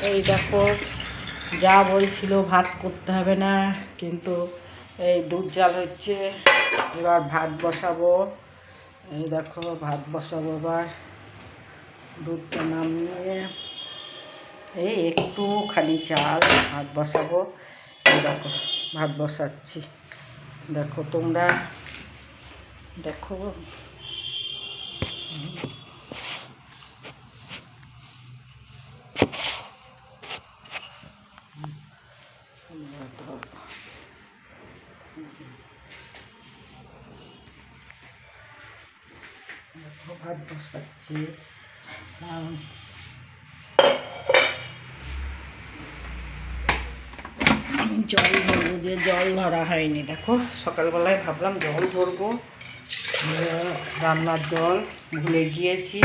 এই দেখো, যা বলছিল ভাত করতে হবে না, কিন্তু এই দুধ জাল হচ্ছে। এবার ভাত বসাবো। এই দেখো ভাত বসাবো। এবার দুধটা নামিয়ে এই একটুখানি চাল ভাত বসাবো। এই দেখো ভাত বসাচ্ছি। দেখো তোমরা দেখো। ভাত বসাচ্ছি। জল ধরবো, যে জল ধরা হয়নি। দেখো সকালবেলায় ভাবলাম জল ধরবো, রান্নার জল ভুলে গিয়েছি।